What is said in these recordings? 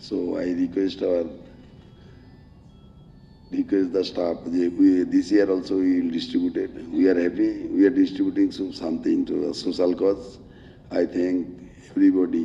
So I request the staff. This year also we will distribute it. We are happy. We are distributing something to a social cause. I thank everybody.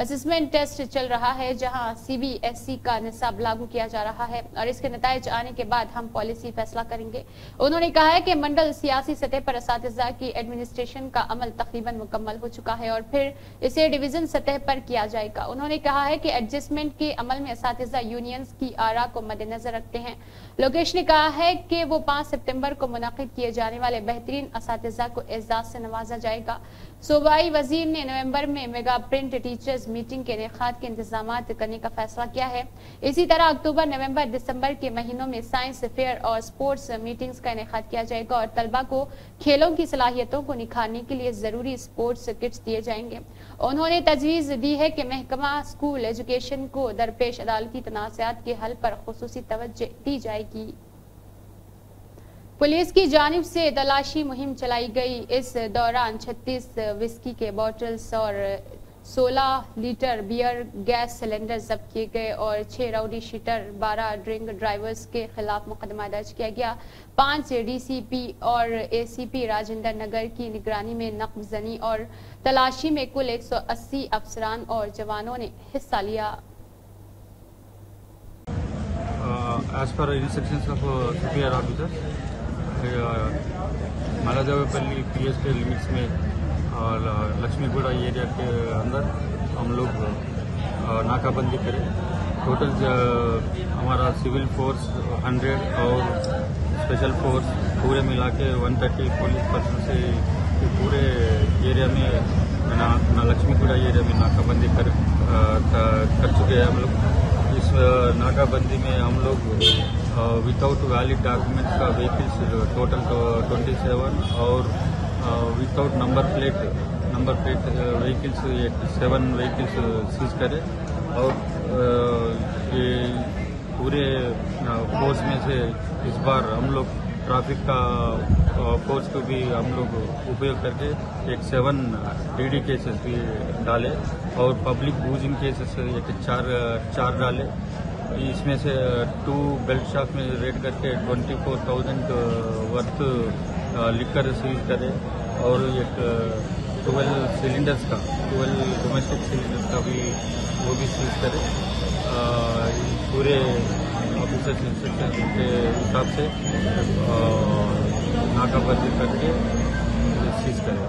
Assessment test چل رہا ہے جہاں CBSE کا نصاب لاگو کیا جا رہا ہے اور اس کے نتائج آنے کے بعد ہم پالیسی فیصلہ کریں گے۔ انہوں نے کہا ہے کہ منڈل سیاسی سطح پر اساتذہ کی ایڈمنسٹریشن کا عمل تقریباً مکمل ہو چکا ہے اور پھر اسے ڈویژن سطح پر کیا جائے گا۔ انہوں نے کہا ہے کہ ایڈجسٹمنٹ کے عمل میں اساتذہ یونینز کی آراء کو مد نظر رکھتے ہیں۔ لوکیش نے کہا ہے کہ وہ 5 ستمبر کو منعقد کیے جانے والے بہترین اساتذہ کو اعزاز سے نوازا جائے گا۔ صوبائی وزیر نے نومبر میں میگا پرنٹ ٹیچرز میٹنگ کے انعقاد کے انتظامات کرنے کا فیصلہ کیا ہے۔ اسی طرح اکتوبر، نومبر، دسمبر کے مہینوں میں سائنس فیئر اور سپورٹس میٹنگز کا انعقاد کیا جائے گا اور طلبہ کو کھیلوں کی صلاحیتوں کو نکھارنے کے لیے ضروری سپورٹس کٹس دیے جائیں گے۔ انہوں نے تجویز دی ہے کہ محکمہ اسکول ایجوکیشن کو درپیش عدالتی تنازعات کے حل پر خصوصی توجہ دی جائے گی۔ پولیس کی جانب سے تلاشی مہم چلائی گئی۔ اس دوران 36 وسکی کے باٹلز اور 16 لیٹر بیئر گیس سلنڈر ضبط کیے گئے اور 6 راؤڈی شیٹر 12 ڈرنک ڈرائیورز کے خلاف مقدمہ درج کیا گیا۔ 5 DCP اور ACP راجندر نگر کی نگرانی میں نقب زنی اور تلاشی میں کل 180 افسران اور جوانوں نے حصہ لیا۔ As per instructions of CPR officers, مالاجاویپلی PSK limits میں لکشمی گوڑا ایریا کے اندر ہم لوگ ناکہ بندی کریں۔ ٹوٹل ہمارا سول فورس 100 اور اسپیشل فورس پورے ملا کے 130 پولیس پرسن سے پورے ایریا میں لکشمی گوڑا ایریا میں ناکہ بندی کر چکے ہیں ہم لوگ۔ اس ناکہ بندی میں ہم لوگ وداؤٹ ویلڈ ڈاکومنٹس کا وہیکلس ٹوٹل 27 اور without number plate vehicles 7 vehicles seize کرے اور یہ پورے فورس میں سے اس بار ہم لوگ ٹریفک کا فورس کو بھی ہم لوگ اپیوگ کر کے 7 DD کیسز بھی ڈالے اور پبلک بوزنگ کیسز 4 ڈالے۔ اس میں سے 2 بیلٹ شاپ میں ریڈ کر کے 24,000 ورتھ لکر سیز کرے اور ایک 12 سلنڈرز کا 12 ڈومیسٹک سلنڈرز کا بھی وہ بھی سیز کرے۔ پورے آفیسرس انسٹرکشن کے حساب سے ناکہ بندی کر کے سیز کرے۔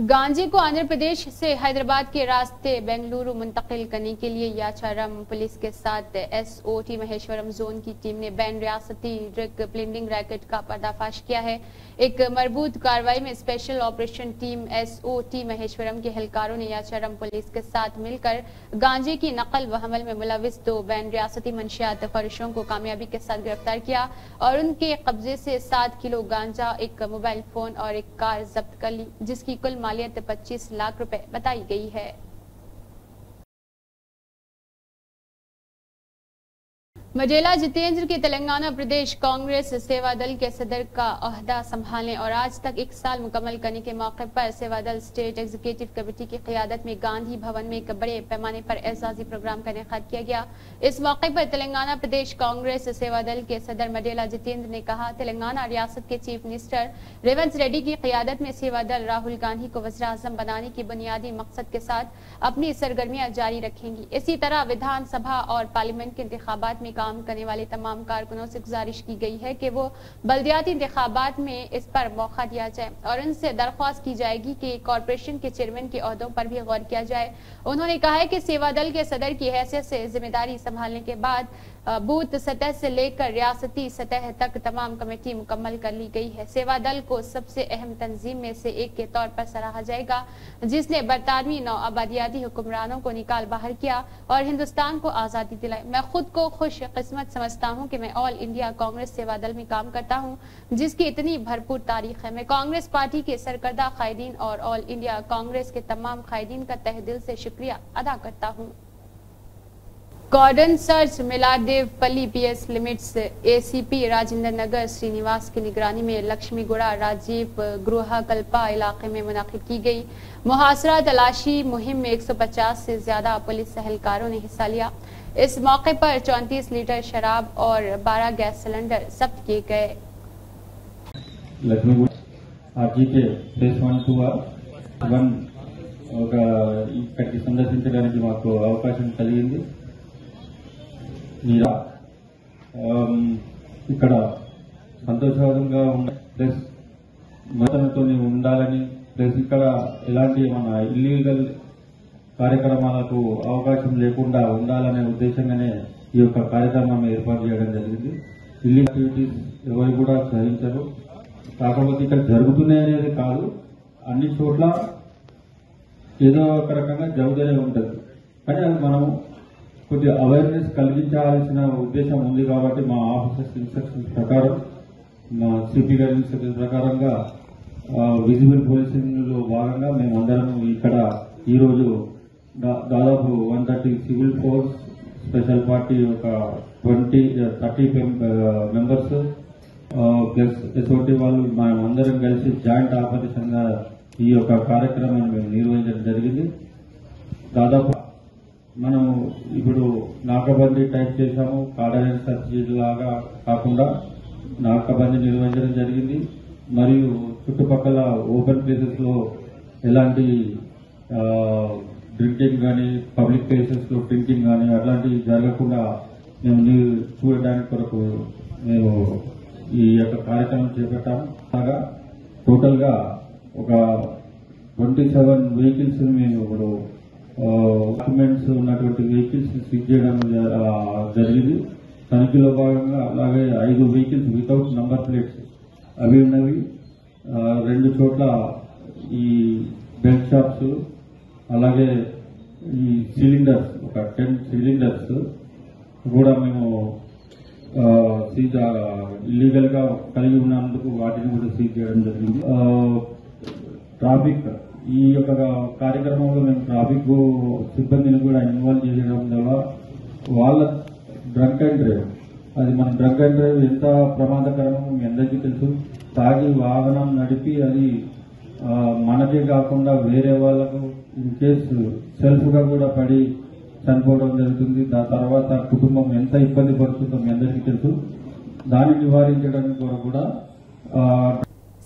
گانجے کو آندھرا پردیش سے حیدرآباد کے راستے بنگلورو منتقل کرنے کے لیے یاچارم پولیس کے ساتھ SOT مہیشورم زون کی ٹیم نے بین ریاستی ڈرگ پلنڈنگ ریکٹ کا پردہ فاش کیا ہے۔ ایک مربوط کارروائی میں اسپیشل آپریشن ٹیم SOT مہیشورم کے اہلکاروں نے یاچارم پولیس کے ساتھ مل کر گانجے کی نقل و حمل میں ملوث 2 بین ریاستی منشیات فروشوں کو کامیابی کے ساتھ گرفتار کیا اور ان کے قبضے سے 7 کلو گانجا، ایک موبائل فون اور ایک کار ضبط کر لی، جس کی کل مالیت 25 لاکھ روپے بتائی گئی ہے۔ مڈیلا جتیندر کے تلنگانہ پردیش کانگریس سیوا دل کے صدر کا عہدہ سنبھالنے اور آج تک 1 سال مکمل کرنے کے موقع پر سیوا دل اسٹیٹ ایگزیکٹو کمیٹی کی قیادت میں گاندھی بھون میں ایک بڑے پیمانے پر اعزازی پروگرام کا انعقاد کیا گیا۔ اس موقع پر تلنگانہ پردیش کانگریس سیوا دل کے صدر مڈیلا جتیندر نے کہا، تلنگانہ ریاست کے چیف منسٹر ریونت ریڈی کی قیادت میں سیوا دل راہل گاندھی کو وزیر اعظم بنانے کی بنیادی مقصد کے ساتھ اپنی سرگرمیاں جاری رکھیں گی۔ اسی طرح ودھان سبھا اور پارلیمنٹ کے انتخابات میں کام کرنے والے تمام کارکنوں سے گزارش کی گئی ہے کہ وہ بلدیاتی انتخابات میں اس پر موقع دیا جائے اور ان سے درخواست کی جائے گی کہ کارپوریشن کے چیئرمین کے عہدوں پر بھی غور کیا جائے۔ انہوں نے کہا ہے کہ سیوا دل کے صدر کی حیثیت سے ذمہ داری سنبھالنے کے بعد بوتھ سطح سے لے کر ریاستی سطح تک تمام کمیٹی مکمل کر لی گئی ہے۔ سیوا دل کو سب سے اہم تنظیم میں سے ایک کے طور پر سراہا جائے گا، جس نے برطانوی نو آبادیاتی حکمرانوں کو نکال باہر کیا اور ہندوستان کو آزادی دلائی۔ میں خود کو خوش قسمت سمجھتا ہوں کہ میں آل انڈیا کانگریس سیوا دل میں کام کرتا ہوں، جس کی اتنی بھرپور تاریخ ہے۔ میں کانگریس پارٹی کے سرکردہ قائدین اور آل انڈیا کانگریس کے تمام قائدین کا تہ دل سے شکریہ ادا کرتا ہوں۔ کارڈن سرچ میلادیو پلی PS limits ACP Rajendra Nagar Srinivas کی نگرانی میں لکشمی گوڑا راجیو گروہا کلپا علاقے میں منعقد کی گئی محاصرہ تلاشی مہم میں 150 سے زیادہ پولیس اہلکاروں نے حصہ لیا۔ اس موقع پر 34 لیٹر شراب اور 12 گیس سلنڈر ضبط کیے گئے۔ لکشمی گوڑا RG کے phase 1 to 1 ఇక్కడికి సందర్శించడానికి మాకు అవకాశం కలిగింది. ఇక్కడ సంతోషంగా ప్లస్ నూతనతో ఉండాలని, ప్లస్ ఇక్కడ ఎలాంటి మన ఇల్లీగల్ కార్యక్రమాలకు అవకాశం లేకుండా ఉండాలనే ఉద్దేశంగానే ఈ యొక్క కార్యక్రమాన్ని ఏర్పాటు చేయడం జరిగింది. ఇల్లీగల్ యాక్టివిటీస్ ఎవరు కూడా సహించరు. కాకపోతే ఇక్కడ జరుగుతున్నాయి అనేది కాదు, అన్ని చోట్ల ఏదో ఒక రకంగా జరుగుతూనే ఉంటుంది. కానీ అది మనం కొద్దిగా అవేర్నెస్ కలిగించాల్సిన ఉద్దేశం ఉంది. కాబట్టి మా ఆఫీసర్స్ ఇన్స్ట్రక్షన్స్ ప్రకారం, మా సిపి గారి ఇన్స్ట్రక్షన్స్ ప్రకారంగా విజిబుల్ పోలీసింగ్ లో భాగంగా మేమందరం ఇక్కడ ఈరోజు దాదాపు 130 సివిల్ ఫోర్స్, స్పెషల్ పార్టీ ఒక 30 మెంబర్స్ ప్లస్ ఎస్ఓటి వాళ్ళు మనమందరం కలిసి జాయింట్ ఆపరేషన్ గా ఈ యొక్క కార్యక్రమాన్ని మేము నిర్వహించడం జరిగింది. దాదాపు మనం ఇప్పుడు నాకాబందీ టైప్ చేశాము, కార్డనెన్స్ సర్చ్ లాగా కాకుండా నాకాబందీ నిర్వహించడం జరిగింది. మరియు చుట్టుపక్కల ఓపెన్ ప్లేసెస్ లో ఎలాంటి డ్రింకింగ్ కానీ, పబ్లిక్ ప్లేసెస్ లో డ్రింకింగ్ కానీ అట్లాంటివి జరగకుండా మేము చూడడానికి కొరకు మేము ఈ యొక్క కార్యక్రమం చేపట్టాము. అలాగా టోటల్ గా ఒక 27 వెహికల్స్ మేము ఇప్పుడు డాక్యుమెంట్స్ ఉన్నటువంటి వెహికల్స్ సీజ్ చేయడం జరిగింది. తనిఖీలో భాగంగా అలాగే 5 వెహికల్స్ వితౌట్ నంబర్ ప్లేట్స్ అవి ఉన్నవి. 2 చోట్ల ఈ బెల్ట్ షాప్స్, అలాగే ఈ సిలిండర్స్ ఒక 10 సిలిండర్స్ కూడా మేము సీజ్ ఇల్లీగల్ గా కలిగి ఉన్నందుకు వాటిని కూడా సీజ్ చేయడం జరిగింది. ట్రాఫిక్ ఈ యొక్క కార్యక్రమంలో మేము ట్రాఫిక్ సిబ్బందిని కూడా ఇన్వాల్వ్ చేయడం ద్వారా వాళ్ళ డ్రంక్ అండ్ డ్రైవ్, అది మన డ్రంక్ అండ్ డ్రైవ్ ఎంత ప్రమాదకరమో మీ అందరికీ తెలుసు. తాగి వాహనం నడిపి అది మనకే కాకుండా వేరే వాళ్లకు ఇన్ కేసు సెల్ఫ్ గా కూడా పడి చనిపోవడం జరుగుతుంది. దాని తర్వాత కుటుంబం ఎంత ఇబ్బంది పడుతుందో మీ అందరికీ తెలుసు. దాన్ని నివారించడానికి కూడా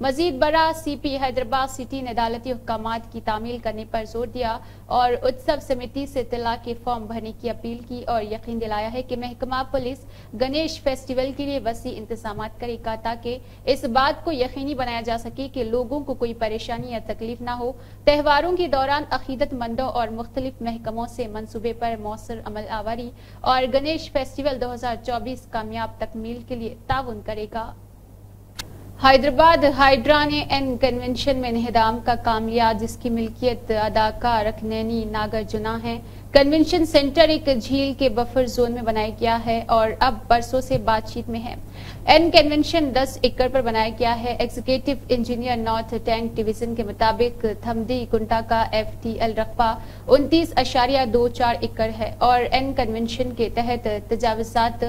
مزید برآں سی پی حیدرآباد سٹی نے عدالتی احکامات کی تعمیل کرنے پر زور دیا اور اتسو سمیتی سے اطلاع کے فارم بھرنے کی اپیل کی اور یقین دلایا ہے کہ محکمہ پولیس گنیش فیسٹیول کے لیے وسیع انتظامات کرے گا تاکہ اس بات کو یقینی بنایا جا سکے کہ لوگوں کو کوئی پریشانی یا تکلیف نہ ہو۔ تہواروں کے دوران عقیدت مندوں اور مختلف محکموں سے منصوبے پر مؤثر عمل آوری اور گنیش فیسٹیول 2024 کامیاب تکمیل کے لیے تعاون کرے گا۔ حیدرآباد ہائیڈرا نے این کنونشن میں انہدام کا کام لیا جس کی ملکیت اداکار اکنینی ناگرجنا ہے۔ کنونشن سینٹر ایک جھیل کے بفر زون میں بنایا گیا ہے اور اب برسوں سے بات چیت میں ہے۔ این کنونشن 10 ایکڑ پر بنایا گیا ہے۔ Executive engineer north tank division کے مطابق تھمدی کنٹا کا FTL رقبہ 29.24 ایکڑ ہے اور این کنونشن کے تحت تجاوزات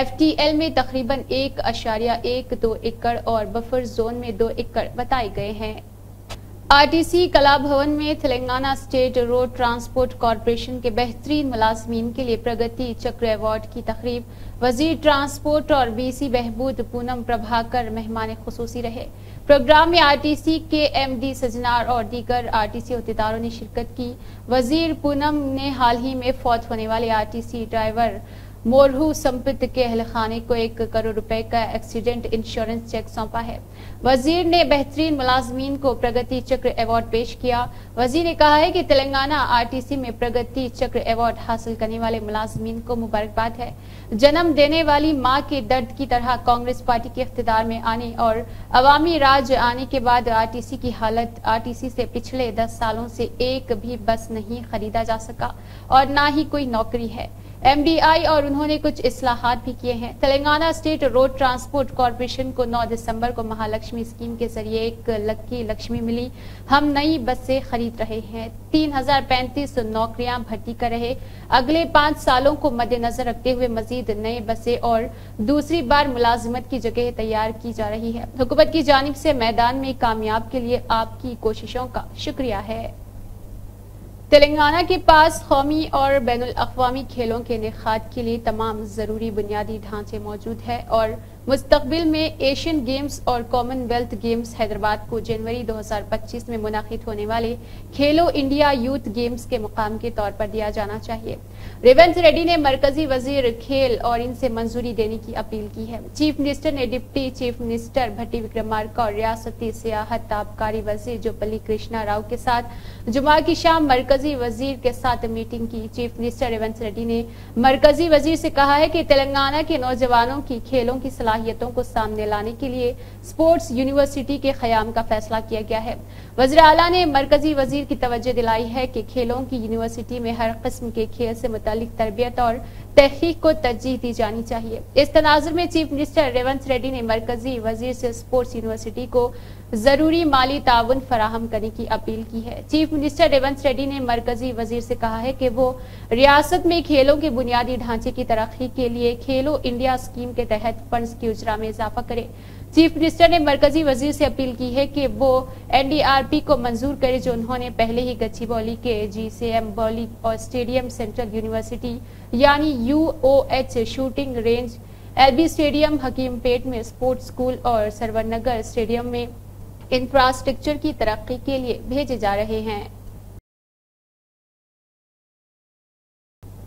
FTL میں تقریباً 1.12 ایکڑ اور بفر زون میں 2 ایکڑ بتائے گئے ہیں۔ RTC کلا بھون میں Telangana state road transport corporation کے بہترین ملازمین کے لیے پرگتی چکر ایوارڈ کی تقریب وزیر ٹرانسپورٹ اور BC بہبود پونم پربھاکر مہمان خصوصی رہے۔ پروگرام میں RTC کے MD سجنار اور دیگر RTC عہدیداروں نے شرکت کی۔ وزیر پونم نے حال ہی میں فوت ہونے والے RTC ڈرائیور مورہو سمپت کے اہل خانے کو 1 کروڑ روپے کا ایکسیڈنٹ انشورنس چیک سونپا ہے۔ وزیر نے بہترین ملازمین کو پرگتی چکر ایوارڈ پیش کیا۔ وزیر نے کہا ہے کہ تلنگانہ RTC میں پرگتی چکر ایوارڈ حاصل کرنے والے ملازمین کو مبارکباد ہے۔ جنم دینے والی ماں کے درد کی طرح کانگریس پارٹی کے اقتدار میں آنے اور عوامی راج آنے کے بعد RTC کی حالت RTC سے پچھلے 10 سالوں سے ایک بھی بس نہیں خریدا جا سکا اور نہ ہی کوئی نوکری ہے۔ MDI اور انہوں نے کچھ اصلاحات بھی کیے ہیں۔ Telangana state road transport corporation کو 9 دسمبر کو مہالکشمی اسکیم کے ذریعے 1 لکی لکشمی ملی۔ ہم نئی بسیں خرید رہے ہیں، 3035 نوکریاں بھرتی کر رہے۔ اگلے 5 سالوں کو مد نظر رکھتے ہوئے مزید نئے بسیں اور دوسری بار ملازمت کی جگہ تیار کی جا رہی ہے۔ حکومت کی جانب سے میدان میں کامیاب کے لیے آپ کی کوششوں کا شکریہ ہے۔ تلنگانہ کے پاس قومی اور بین الاقوامی کھیلوں کے انعقاد کے لیے تمام ضروری بنیادی ڈھانچے موجود ہے اور مستقبل میں ایشین گیمز اور کامن ویلتھ گیمز حیدرآباد کو جنوری 2025 میں منعقد ہونے والے کھیلو انڈیا یوتھ گیمز کے مقام کے طور پر دیا جانا چاہیے۔ ریونت ریڈی نے مرکزی وزیر کھیل اور ان سے منظوری دینے کی اپیل کی ہے۔ چیف منسٹر نے ڈپٹی چیف منسٹر بھٹی وکرمارکا اور ریاستی سیاحت آبکاری وزیر جوپلی کرشنا راؤ کے ساتھ جمعہ کی شام مرکزی وزیر کے ساتھ میٹنگ کی۔ چیف منسٹر ریونت ریڈی نے مرکزی وزیر سے کہا ہے کہ تلنگانہ کے نوجوانوں کی کھیلوں کی صلاحیتوں کو سامنے لانے کے لیے اسپورٹس یونیورسٹی کے قیام کا فیصلہ کیا گیا ہے۔ وزیر اعلیٰ نے مرکزی وزیر کی توجہ دلائی ہے کہ کھیلوں کی یونیورسٹی میں ہر قسم کے کھیل سے متعلق تربیت اور تحقیق کو ترجیح دی جانی چاہیے۔ اس تناظر میں چیف منسٹر ریونت ریڈی نے مرکزی وزیر سے اسپورٹس یونیورسٹی کو ضروری مالی تعاون فراہم کرنے کی اپیل کی ہے۔ چیف منسٹر ریونت ریڈی نے مرکزی وزیر سے کہا ہے کہ وہ ریاست میں کھیلوں کے بنیادی ڈھانچے کی ترقی کے لیے کھیلو انڈیا اسکیم کے تحت فنڈز کی اجرا میں اضافہ کرے۔ چیف منسٹر نے مرکزی وزیر سے اپیل کی ہے کہ وہ NDRP کو منظور کرے جو انہوں نے پہلے ہی گچی بولی کے GCM بولی اور اسٹیڈیم سینٹرل یونیورسٹی یعنی UOH shooting range, LB stadium حکیم پیٹ میں اسپورٹس اسکول اور سرور نگر اسٹیڈیم میں انفراسٹرکچر کی ترقی کے لیے بھیجے جا رہے ہیں۔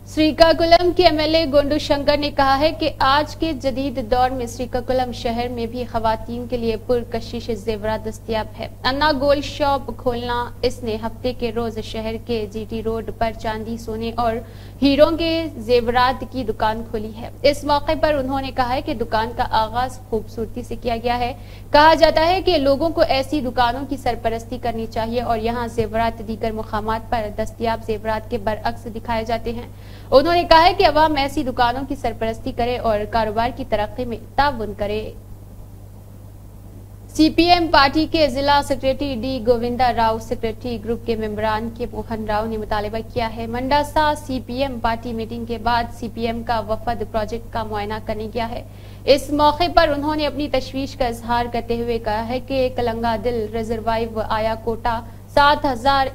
سریکاکولم کے MLA گونڈو شنکر نے کہا ہے کہ آج کے جدید دور میں سریکاکولم شہر میں بھی خواتین کے لیے پرکشش زیورات دستیاب ہے۔ انا گولڈ شاپ کھولنا، اس نے ہفتے کے روز شہر کے GT روڈ پر چاندی، سونے اور ہیروں کے زیورات کی دکان کھولی ہے۔ اس موقع پر انہوں نے کہا ہے کہ دکان کا آغاز خوبصورتی سے کیا گیا ہے۔ کہا جاتا ہے کہ لوگوں کو ایسی دکانوں کی سرپرستی کرنی چاہیے اور یہاں زیورات دیگر مقامات پر دستیاب زیورات کے برعکس دکھائے جاتے ہیں۔ انہوں نے کہا ہے کہ عوام ایسی دکانوں کی سرپرستی کرے اور کاروبار کی ترقی میں تعاون کرے۔ CPM پارٹی کے ضلع secretary D Govinda Rao secretary group کے ممبران کے موہن راؤ نے مطالبہ کیا ہے۔ منڈاسا CPM پارٹی میٹنگ کے بعد CPM کا وفد پروجیکٹ کا معائنہ کرنے گیا ہے۔ اس موقع پر انہوں نے اپنی تشویش کا اظہار کرتے ہوئے کہا ہے کہ کلنگا دل ریزروائر آیا کوٹا 7,000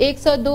102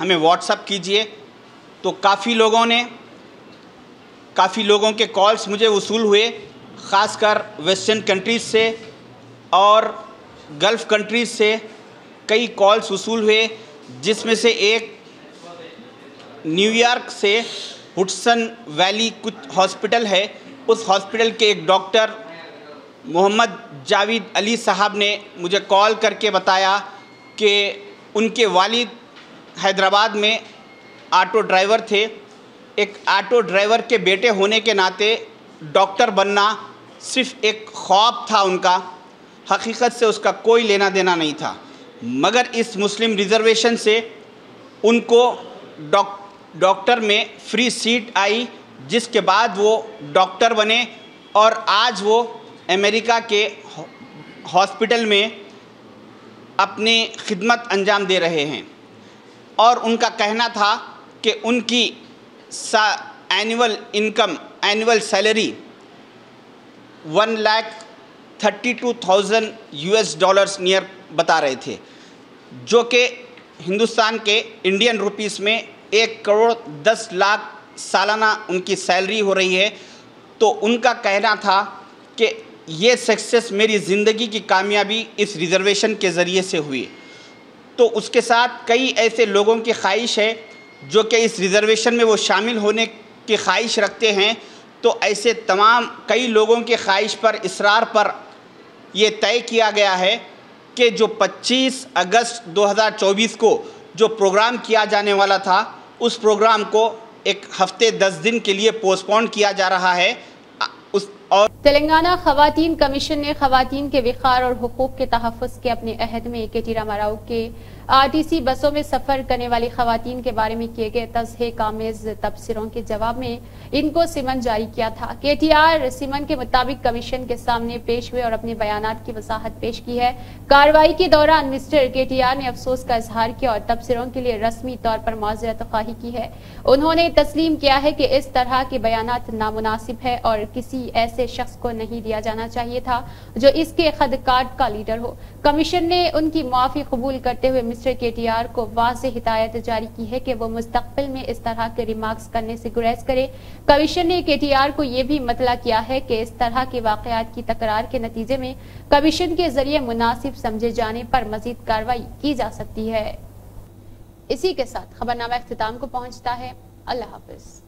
ہمیں واٹس اپ کیجئے. تو کافی لوگوں کے کالز مجھے وصول ہوئے، خاص کر ویسٹرن کنٹریز سے اور گلف کنٹریز سے کئی کالز وصول ہوئے، جس میں سے ایک نیو یارک سے ہڈسن ویلی کچھ ہاسپٹل ہے، اس ہاسپٹل کے ایک ڈاکٹر محمد جاوید علی صاحب نے مجھے کال کر کے بتایا کہ ان کے والد حیدرآباد میں آٹو ڈرائیور تھے. ایک آٹو ڈرائیور کے بیٹے ہونے کے ناطے ڈاکٹر بننا صرف ایک خواب تھا ان کا، حقیقت سے اس کا کوئی لینا دینا نہیں تھا. مگر اس مسلم ریزرویشن سے ان کو ڈاکٹر میں فری سیٹ آئی، جس کے بعد وہ ڈاکٹر بنے اور آج وہ امریکہ کے ہاسپٹل میں اپنی خدمت انجام دے رہے ہیں. اور ان کا کہنا تھا کہ ان کی اینول سیلری $1,32,000 نیئر بتا رہے تھے، جو کہ ہندوستان کے انڈین روپیز میں 1,10,00,000 سالانہ ان کی سیلری ہو رہی ہے. تو ان کا کہنا تھا کہ یہ سکسیس میری زندگی کی کامیابی اس ریزرویشن کے ذریعے سے ہوئی. تو اس کے ساتھ کئی ایسے لوگوں کی خواہش ہے جو کہ اس ریزرویشن میں وہ شامل ہونے کی خواہش رکھتے ہیں. تو ایسے تمام کئی لوگوں کی خواہش پر، اصرار پر یہ طے کیا گیا ہے کہ جو 25 اگست 2024 کو جو پروگرام کیا جانے والا تھا، اس پروگرام کو ایک ہفتے 10 دن کے لیے پوسٹ پون کیا جا رہا ہے. اور تلنگانہ خواتین کمیشن نے خواتین کے وقار اور حقوق کے تحفظ کے اپنے عہد میں کے ٹی راما کے RTC بسوں میں سفر کرنے والی خواتین کے بارے میں کیے گئے تضحیک آمیز تبصروں کے جواب میں ان کو سمن جاری کیا تھا. KTR سمن کے مطابق کمیشن کے سامنے پیش ہوئے اور اپنے بیانات کی وضاحت پیش کی ہے. کارروائی کے دوران مسٹر KTR نے افسوس کا اظہار کیا اور تبصروں کے لیے رسمی طور پر معذرت خواہی کی ہے. انہوں نے تسلیم کیا ہے کہ اس طرح کے بیانات نامناسب ہے اور کسی ایسے شخص کو نہیں دیا جانا چاہیے تھا جو اس کے خدکار کا لیڈر ہو. کمیشن نے ان کی معافی قبول کرتے ہوئے مسٹر KTR کو واضح ہدایت جاری کی ہے کہ وہ مستقبل میں اس طرح کے ریمارکس کرنے سے گریز کرے. کمیشن نے KTR کو یہ بھی مطلع کیا ہے کہ اس طرح کے واقعات کی تکرار کے نتیجے میں کمیشن کے ذریعے مناسب سمجھے جانے پر مزید کارروائی کی جا سکتی ہے. اسی کے ساتھ خبرنامہ اختتام کو پہنچتا ہے. اللہ حافظ.